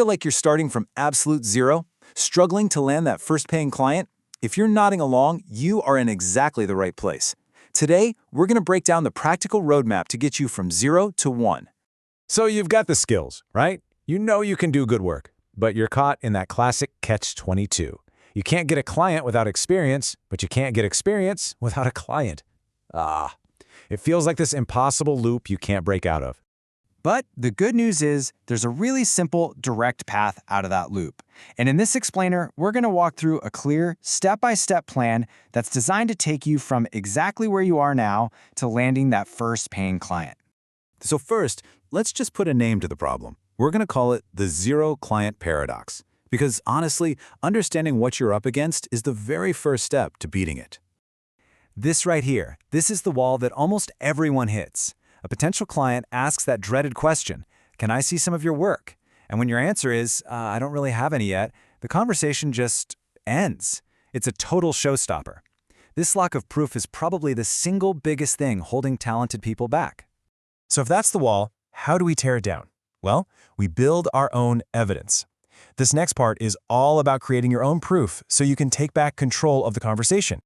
Feel like you're starting from absolute zero, struggling to land that first paying client? If you're nodding along, you are in exactly the right place. Today, we're going to break down the practical roadmap to get you from 0 to 1. So you've got the skills, right? You know you can do good work, but you're caught in that classic catch-22. You can't get a client without experience, but you can't get experience without a client. It feels like this impossible loop you can't break out of. But the good news is there's a really simple, direct path out of that loop. And in this explainer, we're going to walk through a clear, step-by-step plan that's designed to take you from exactly where you are now to landing that first paying client. So first, let's just put a name to the problem. We're going to call it the zero client paradox. Because honestly, understanding what you're up against is the very first step to beating it. This right here, this is the wall that almost everyone hits. A potential client asks that dreaded question, "Can I see some of your work?" And when your answer is, "I don't really have any yet," the conversation just ends. It's a total showstopper. This lack of proof is probably the single biggest thing holding talented people back. So if that's the wall, how do we tear it down? Well, we build our own evidence. This next part is all about creating your own proof so you can take back control of the conversation.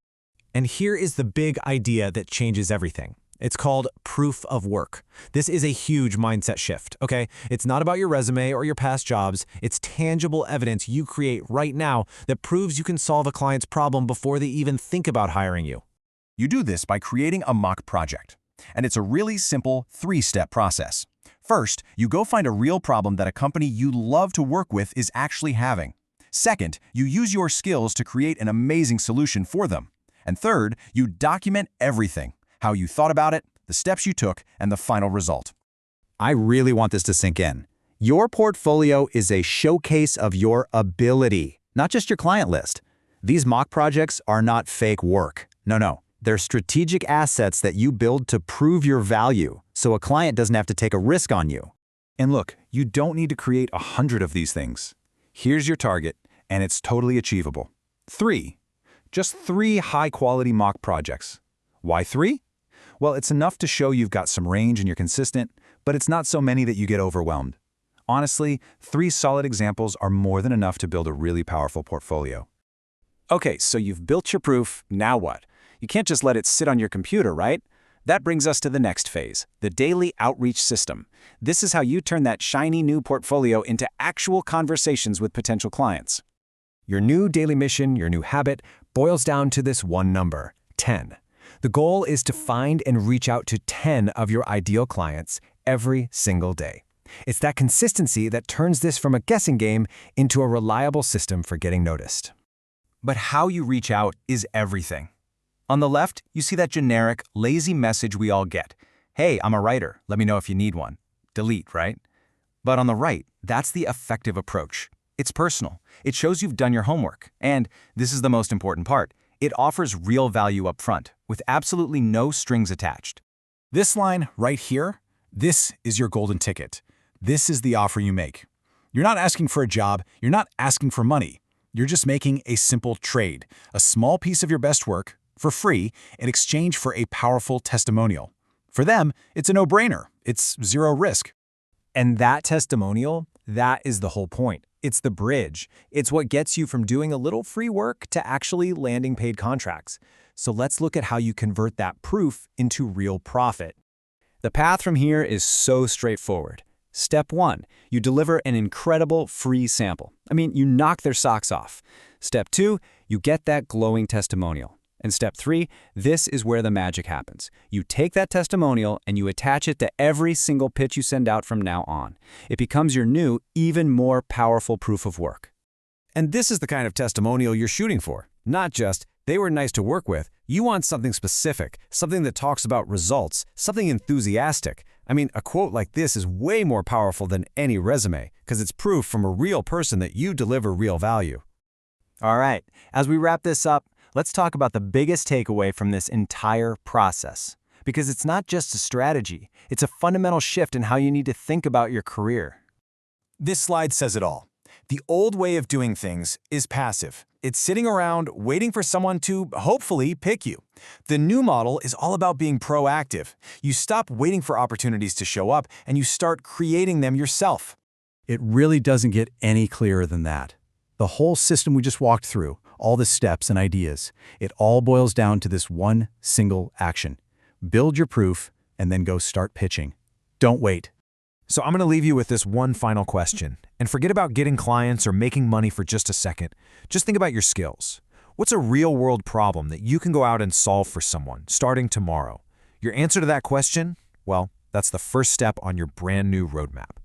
And here is the big idea that changes everything. It's called proof of work. This is a huge mindset shift, okay? It's not about your resume or your past jobs. It's tangible evidence you create right now that proves you can solve a client's problem before they even think about hiring you. You do this by creating a mock project. And it's a really simple 3-step process. First, you go find a real problem that a company you love to work with is actually having. Second, you use your skills to create an amazing solution for them. And third, you document everything. How you thought about it, the steps you took, and the final result. I really want this to sink in. Your portfolio is a showcase of your ability, not just your client list. These mock projects are not fake work. No. They're strategic assets that you build to prove your value, so a client doesn't have to take a risk on you. And look, you don't need to create 100 of these things. Here's your target, and it's totally achievable. 3. Just 3 high-quality mock projects. Why 3? Well, it's enough to show you've got some range and you're consistent, but it's not so many that you get overwhelmed. Honestly, 3 solid examples are more than enough to build a really powerful portfolio. Okay, so you've built your proof, now what? You can't just let it sit on your computer, right? That brings us to the next phase, the daily outreach system. This is how you turn that shiny new portfolio into actual conversations with potential clients. Your new daily mission, your new habit, boils down to this one number, 10. The goal is to find and reach out to 10 of your ideal clients every single day. It's that consistency that turns this from a guessing game into a reliable system for getting noticed. But how you reach out is everything. On the left, you see that generic, lazy message we all get. "Hey, I'm a writer. Let me know if you need one." Delete, right? But on the right, that's the effective approach. It's personal. It shows you've done your homework. And this is the most important part. It offers real value up front, with absolutely no strings attached. This line right here, this is your golden ticket. This is the offer you make. You're not asking for a job. You're not asking for money. You're just making a simple trade, a small piece of your best work, for free, in exchange for a powerful testimonial. For them, it's a no-brainer. It's zero risk. And that testimonial, that is the whole point. It's the bridge. It's what gets you from doing a little free work to actually landing paid contracts. So let's look at how you convert that proof into real profit. The path from here is so straightforward. Step 1, you deliver an incredible free sample. You knock their socks off. Step 2, you get that glowing testimonial. And step 3, this is where the magic happens. You take that testimonial and you attach it to every single pitch you send out from now on. It becomes your new, even more powerful proof of work. And this is the kind of testimonial you're shooting for. Not just, they were nice to work with. You want something specific, something that talks about results, something enthusiastic. A quote like this is way more powerful than any resume because it's proof from a real person that you deliver real value. All right, as we wrap this up, let's talk about the biggest takeaway from this entire process. Because it's not just a strategy, it's a fundamental shift in how you need to think about your career. This slide says it all. The old way of doing things is passive. It's sitting around waiting for someone to hopefully pick you. The new model is all about being proactive. You stop waiting for opportunities to show up and you start creating them yourself. It really doesn't get any clearer than that. The whole system we just walked through, all the steps and ideas, it all boils down to this one single action. Build your proof and then go start pitching. Don't wait. So I'm going to leave you with this one final question. And forget about getting clients or making money for just a second. Just think about your skills. What's a real-world problem that you can go out and solve for someone, starting tomorrow? Your answer to that question? Well, that's the first step on your brand new roadmap.